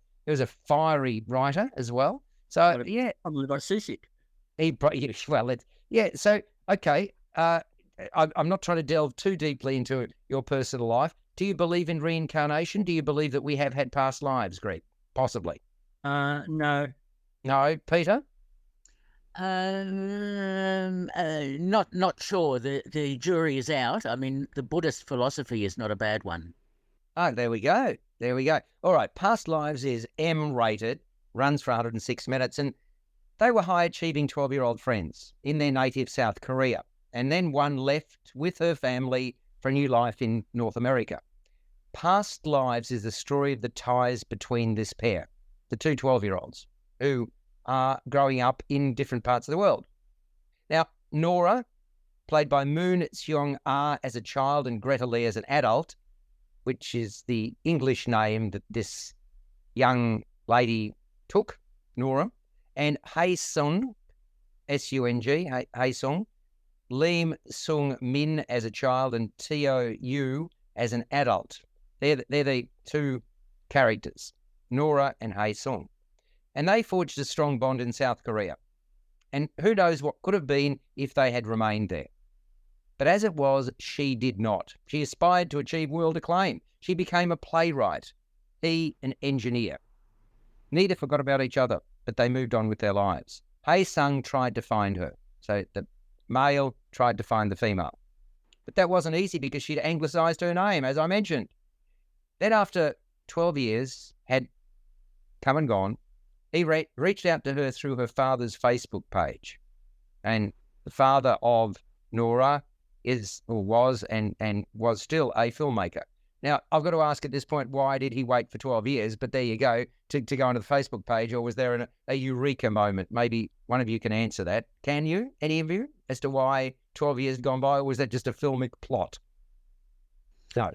Speaker 2: fiery writer as well. So yeah,
Speaker 3: Probably like seasick.
Speaker 2: So okay. I'm not trying to delve too deeply into your personal life. Do you believe in reincarnation? Do you believe that we have had past lives, Greg? Possibly.
Speaker 3: No.
Speaker 2: No, Peter?
Speaker 4: Not sure. The jury is out. I mean, the Buddhist philosophy is not a bad one.
Speaker 2: Oh, there we go. All right, Past Lives is M-rated, runs for 106 minutes, and they were high-achieving 12-year-old friends in their native South Korea. And then one left with her family for a new life in North America. Past Lives is the story of the ties between this pair, the two 12-year-olds, who are growing up in different parts of the world. Now, Nora, played by Moon Seong-ah as a child and Greta Lee as an adult, which is the English name that this young lady took, Nora, and Hae-sung, S-U-N-G, Hae-sung, Lim Sung-min as a child, and Teo Yu as an adult. They're the two characters, Nora and Hae-sung. And they forged a strong bond in South Korea. And who knows what could have been if they had remained there. But as it was, she did not. She aspired to achieve world acclaim. She became a playwright, he an engineer. Neither forgot about each other, but they moved on with their lives. Hae-sung tried to find her. So the male tried to find the female. But that wasn't easy because she'd anglicised her name, as I mentioned. Then after 12 years had come and gone, he reached out to her through her father's Facebook page. And the father of Nora was still a filmmaker. Now, I've got to ask at this point, why did he wait for 12 years? But there you go, to go onto the Facebook page, or was there a eureka moment? Maybe one of you can answer that. Can you, any of you, as to why 12 years had gone by, or was that just a filmic plot? No.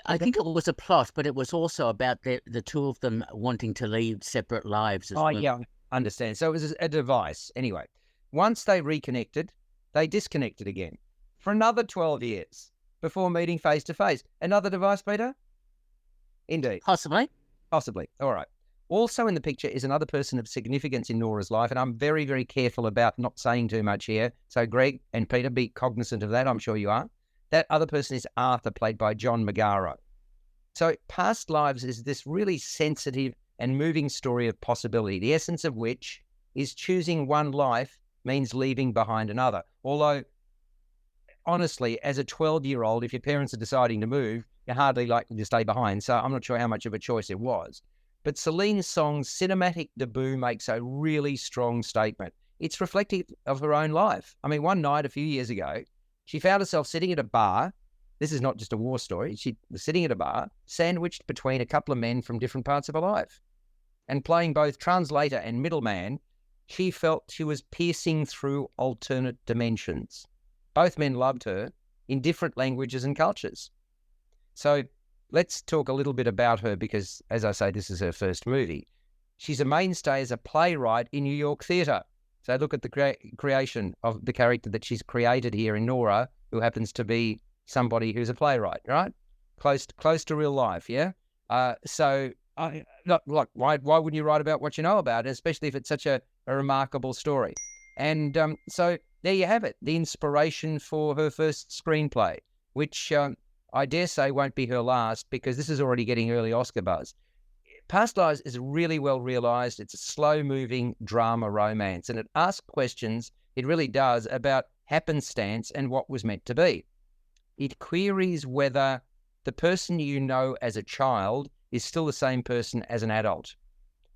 Speaker 4: I think it was a plot, but it was also about the two of them wanting to lead separate lives as well.
Speaker 2: Yeah, I understand. So it was a device. Anyway, once they reconnected, they disconnected again for another 12 years. before meeting face to face. Another device, Peter? Indeed.
Speaker 4: Possibly.
Speaker 2: Possibly. All right. Also in the picture is another person of significance in Nora's life, and I'm very, very careful about not saying too much here. So Greg and Peter, be cognizant of that. I'm sure you are. That other person is Arthur, played by John Magaro. So Past Lives is this really sensitive and moving story of possibility, the essence of which is choosing one life means leaving behind another. Although, honestly, as a 12-year-old, if your parents are deciding to move, you're hardly likely to stay behind. So I'm not sure how much of a choice it was. But Celine Song's cinematic debut makes a really strong statement. It's reflective of her own life. I mean, one night a few years ago, she found herself sitting at a bar. This is not just a war story. She was sitting at a bar, sandwiched between a couple of men from different parts of her life. And playing both translator and middleman, she felt she was piercing through alternate dimensions. Both men loved her in different languages and cultures. So let's talk a little bit about her because, as I say, this is her first movie. She's a mainstay as a playwright in New York theatre. So look at the creation of the character that she's created here in Nora, who happens to be somebody who's a playwright, right? Close to real life, yeah? Why wouldn't you write about what you know about, especially if it's such a remarkable story? And so there you have it, the inspiration for her first screenplay, which I dare say won't be her last because this is already getting early Oscar buzz. Past Lives is really well realised. It's a slow-moving drama romance, and it asks questions, it really does, about happenstance and what was meant to be. It queries whether the person you know as a child is still the same person as an adult.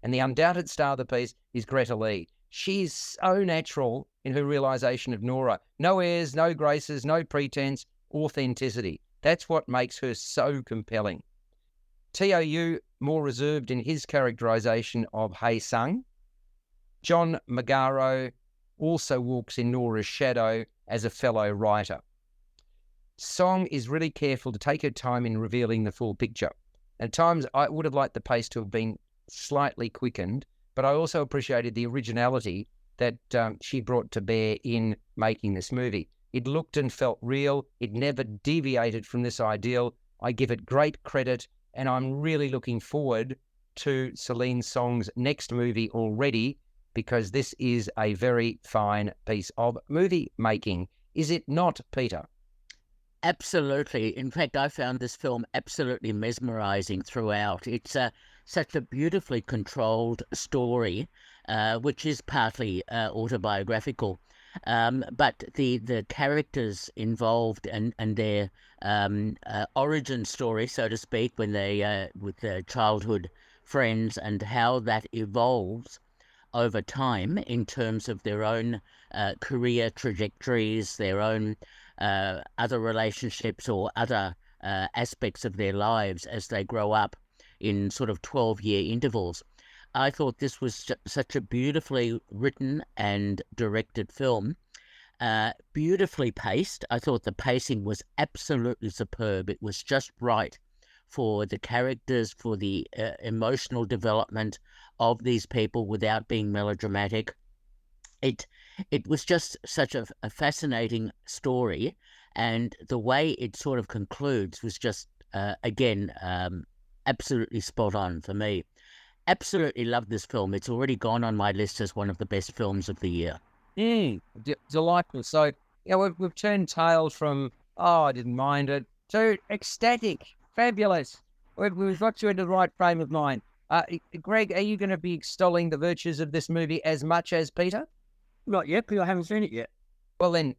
Speaker 2: And the undoubted star of the piece is Greta Lee. She's so natural in her realisation of Nora. No airs, no graces, no pretense, authenticity. That's what makes her so compelling. T.O.U. more reserved in his characterisation of Hae Sung. John Magaro also walks in Nora's shadow as a fellow writer. Song is really careful to take her time in revealing the full picture. At times, I would have liked the pace to have been slightly quickened, but I also appreciated the originality that she brought to bear in making this movie. It looked and felt real. It never deviated from this ideal. I give it great credit, and I'm really looking forward to Celine Song's next movie already because this is a very fine piece of movie making. Is it not, Peter?
Speaker 4: Absolutely. In fact, I found this film absolutely mesmerising throughout. It's such a beautifully controlled story, which is partly autobiographical. But the characters involved and their origin story, so to speak, when they with their childhood friends and how that evolves over time in terms of their own career trajectories, their own other relationships or other aspects of their lives as they grow up in sort of 12-year intervals. I thought this was such a beautifully written and directed film, beautifully paced. I thought the pacing was absolutely superb. It was just right for the characters, for the emotional development of these people without being melodramatic. It was just such a fascinating story, and the way it sort of concludes was just, again, absolutely spot on for me. Absolutely love this film. It's already gone on my list as one of the best films of the year.
Speaker 2: Delightful. So, we've turned tails from, I didn't mind it, to ecstatic, fabulous. We've got you into the right frame of mind. Greg, are you going to be extolling the virtues of this movie as much as Peter?
Speaker 3: Not yet, because I haven't seen it yet.
Speaker 2: Well, then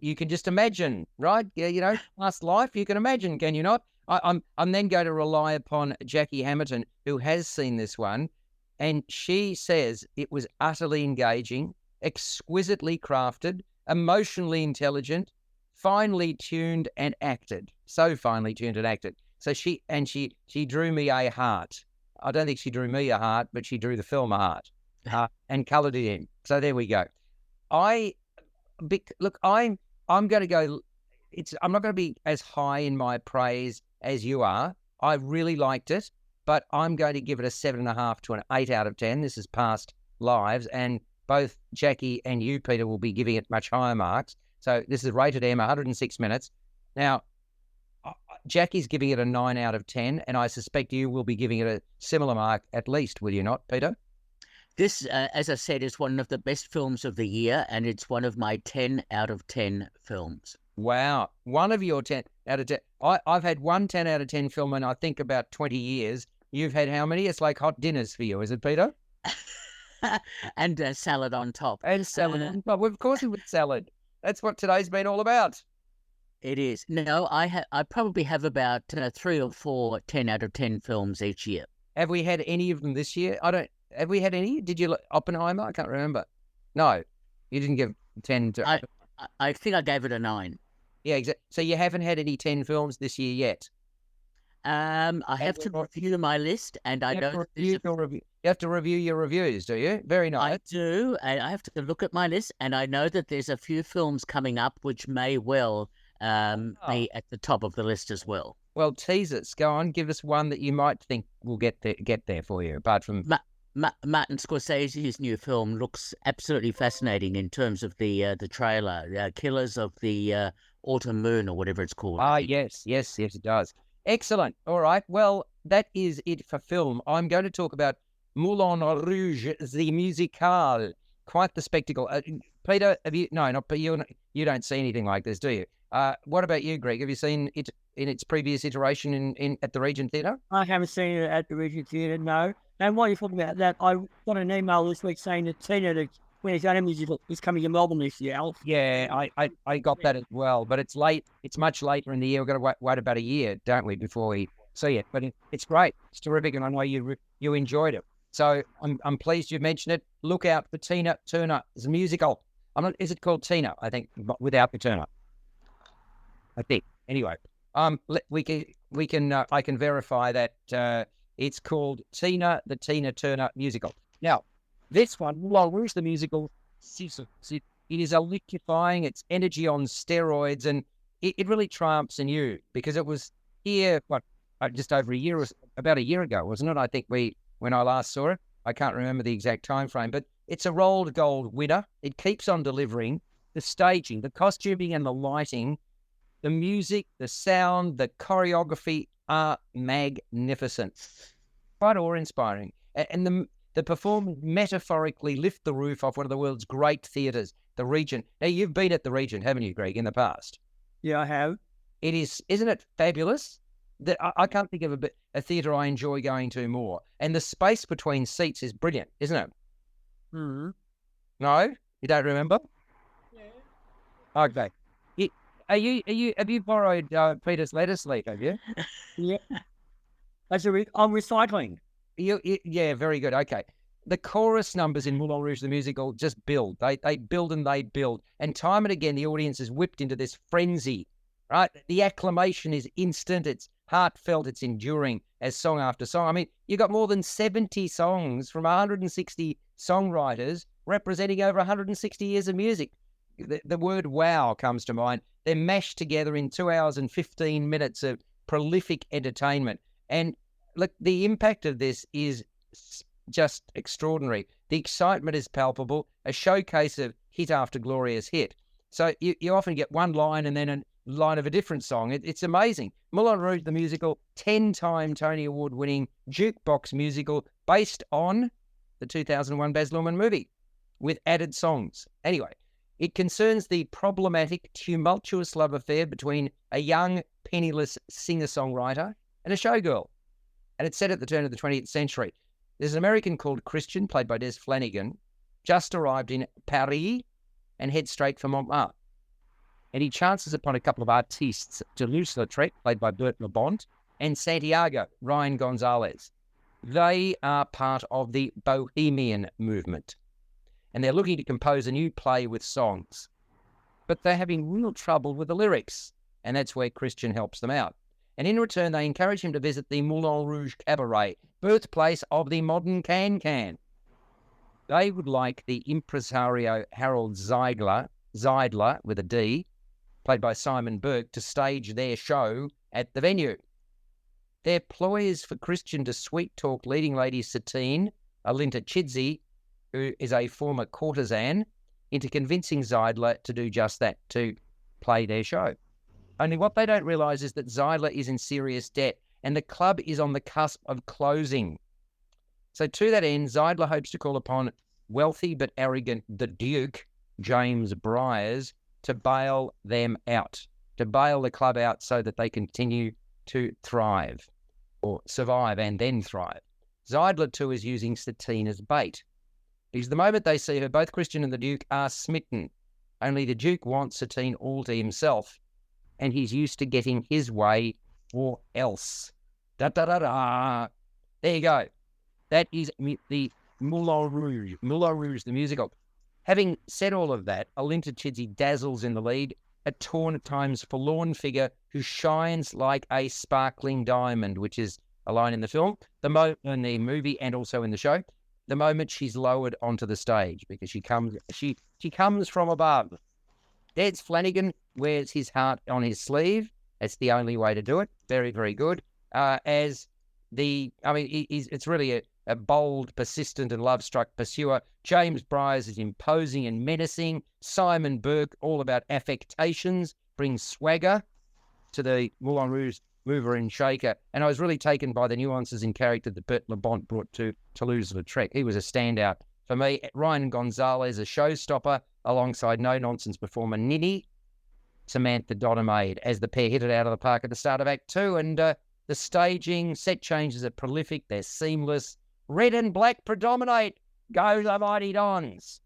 Speaker 2: you can just imagine, right? Yeah, past life, you can imagine, can you not? I'm then going to rely upon Jackie Hamilton, who has seen this one, and she says it was utterly engaging, exquisitely crafted, emotionally intelligent, finely tuned and acted. So finely tuned and acted. So she drew me a heart. I don't think she drew me a heart, but she drew the film a heart and coloured it in. So there we go. I'm going to go. I'm not going to be as high in my praise as you are. I really liked it, but I'm going to give it a 7.5 to an 8 out of 10. This is Past Lives, and both Jackie and you, Peter, will be giving it much higher marks. So this is rated M, 106 minutes. Now, Jackie's giving it a 9 out of 10, and I suspect you will be giving it a similar mark at least, will you not, Peter?
Speaker 4: This, as I said, is one of the best films of the year, and it's one of my 10 out of 10 films.
Speaker 2: Wow. One of your 10 out of 10. I've had one 10 out of 10 film in, I think, about 20 years. You've had how many? It's like hot dinners for you, is it, Peter?
Speaker 4: And salad on top.
Speaker 2: And salad on top. Of course, with salad. That's what today's been all about.
Speaker 4: It is. No, I probably have about 3 or 4 10 out of 10 films each year.
Speaker 2: Have we had any of them this year? Have we had any? Did you Oppenheimer? I can't remember. No, you didn't give 10 to.
Speaker 4: I think I gave it a 9.
Speaker 2: Yeah, exactly. So you haven't had any 10 films this year yet.
Speaker 4: I have to review my list, and I know
Speaker 2: you have to review your reviews, do you? Very nice.
Speaker 4: I do, and I have to look at my list, and I know that there's a few films coming up which may well be at the top of the list as well.
Speaker 2: Well, tease us. Go on, give us one that you might think will get there for you. Apart from
Speaker 4: Martin Scorsese's new film looks absolutely fascinating in terms of the trailer, Killers of the Autumn Moon or whatever it's called.
Speaker 2: Ah, yes, it does. Excellent. All right. Well, that is it for film. I'm going to talk about Moulin Rouge, the musical. Quite the spectacle. Peter, have you? No, not. But you don't see anything like this, do you? What about you, Greg? Have you seen it in its previous iteration at the Regent Theatre?
Speaker 3: I haven't seen it at the Regent Theatre, no. And while you're talking about that, I got an email this week saying that Tina, the Queen's Own musical, is coming to Melbourne this year.
Speaker 2: Yeah, I got that as well, but it's late. It's much later in the year. We've got to wait about a year, don't we, before we see it? But it's great. It's terrific, and I know you enjoyed it. So I'm pleased you mentioned it. Look out for Tina Turner. It's a musical. Is it called Tina? I think without the Turner. I think. Anyway, I can verify that it's called Tina, the Tina Turner musical. Now, this one, Moulin Rouge the musical, it is electrifying. It's energy on steroids, and it really triumphs in you because it was here just over about a year ago, wasn't it? I think when I last saw it, I can't remember the exact time frame, but it's a rolled gold winner. It keeps on delivering. The staging, the costuming, and the lighting, the music, the sound, the choreography are magnificent, quite awe-inspiring, and the performers metaphorically lift the roof off one of the world's great theatres, the Regent. Now, you've been at the Regent, haven't you, Greg, in the past?
Speaker 3: Yeah, I have.
Speaker 2: It is, isn't it fabulous? I can't think of a theatre I enjoy going to more. And the space between seats is brilliant, isn't it?
Speaker 3: Mm-hmm.
Speaker 2: No? You don't remember? Yeah. Okay. Have you borrowed Peter's letter sleeve, have you?
Speaker 3: Yeah. I'm recycling.
Speaker 2: Yeah, very good. Okay. The chorus numbers in Moulin Rouge the musical just build. They build and they build. And time and again, the audience is whipped into this frenzy, right? The acclamation is instant. It's heartfelt. It's enduring as song after song. I mean, you got more than 70 songs from 160 songwriters representing over 160 years of music. The word wow comes to mind. They're mashed together in 2 hours and 15 minutes of prolific entertainment. And look, the impact of this is just extraordinary. The excitement is palpable, a showcase of hit after glorious hit. So you often get one line and then a line of a different song. It's amazing. Moulin Rouge, the musical, 10-time Tony Award-winning jukebox musical based on the 2001 Baz Luhrmann movie with added songs. Anyway, it concerns the problematic, tumultuous love affair between a young, penniless singer-songwriter and a showgirl. And it's set at the turn of the 20th century. There's an American called Christian, played by Des Flanagan, just arrived in Paris and heads straight for Montmartre. And he chances upon a couple of artistes, Toulouse-Lautrec, played by Bert LeBont, and Santiago, Ryan Gonzalez. They are part of the Bohemian movement. And they're looking to compose a new play with songs. But they're having real trouble with the lyrics. And that's where Christian helps them out. And in return, they encourage him to visit the Moulin Rouge Cabaret, birthplace of the modern can-can. They would like the impresario Harold Zeidler with a D, played by Simon Burke, to stage their show at the venue. Their ploy is for Christian to sweet-talk leading lady Satine, Alinta Chidzi, who is a former courtesan, into convincing Zeidler to do just that, to play their show. Only what they don't realise is that Zeidler is in serious debt and the club is on the cusp of closing. So to that end, Zeidler hopes to call upon wealthy but arrogant the Duke, James Briers, to bail them out, to bail the club out so that they continue to thrive or survive and then thrive. Zeidler too is using Satine as bait. Because the moment they see her, both Christian and the Duke are smitten. Only the Duke wants Satine all to himself, and he's used to getting his way or else. Da-da-da-da. There you go. That is the Moulin Rouge, the musical. Having said all of that, Alinta Chidzi dazzles in the lead, a torn at times forlorn figure who shines like a sparkling diamond, which is a line in the film, in the movie and also in the show. The moment she's lowered onto the stage, because she comes from above. Des Flanagan wears his heart on his sleeve. That's the only way to do it. Very, very good. It's really a bold, persistent and love-struck pursuer. James Briers is imposing and menacing. Simon Burke, all about affectations, brings swagger to the Moulin Rouge mover and shaker. And I was really taken by the nuances in character that Bert Labonte brought to Toulouse-Lautrec. He was a standout for me. Ryan Gonzalez, a showstopper, alongside no-nonsense performer Nini, Samantha Dodemaide, as the pair hit it out of the park at the start of Act 2. And the staging, set changes are prolific. They're seamless. Red and black predominate. Go the Mighty Dons.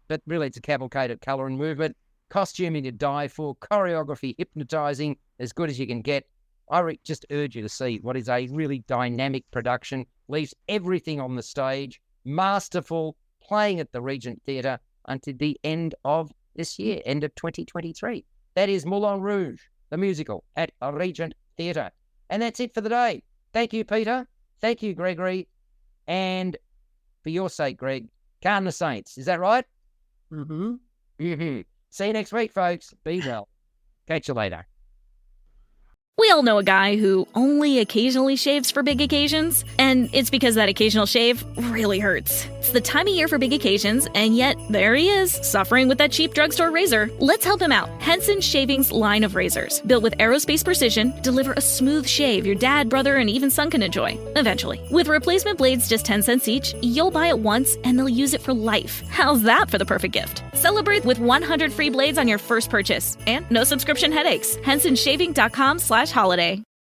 Speaker 2: But really, it's a cavalcade of colour and movement. Costuming to die for. Choreography hypnotising, as good as you can get. I just urge you to see what is a really dynamic production. Leaves everything on the stage. Masterful. Playing at the Regent Theatre until the end of this year, end of 2023. That is Moulin Rouge, the musical, at Regent Theatre. And that's it for the day. Thank you, Peter. Thank you, Gregory. And for your sake, Greg, calm the Saints. Is that right?
Speaker 3: Mm-hmm.
Speaker 2: Mm-hmm. See you next week, folks. Be well. Catch you later.
Speaker 1: We all know a guy who only occasionally shaves for big occasions, and it's because that occasional shave really hurts. It's the time of year for big occasions, and yet there he is, suffering with that cheap drugstore razor. Let's help him out. Henson Shaving's line of razors, built with aerospace precision, deliver a smooth shave your dad, brother, and even son can enjoy, eventually. With replacement blades just 10 cents each, you'll buy it once, and they'll use it for life. How's that for the perfect gift? Celebrate with 100 free blades on your first purchase, and no subscription headaches. HensonShaving.com/holiday.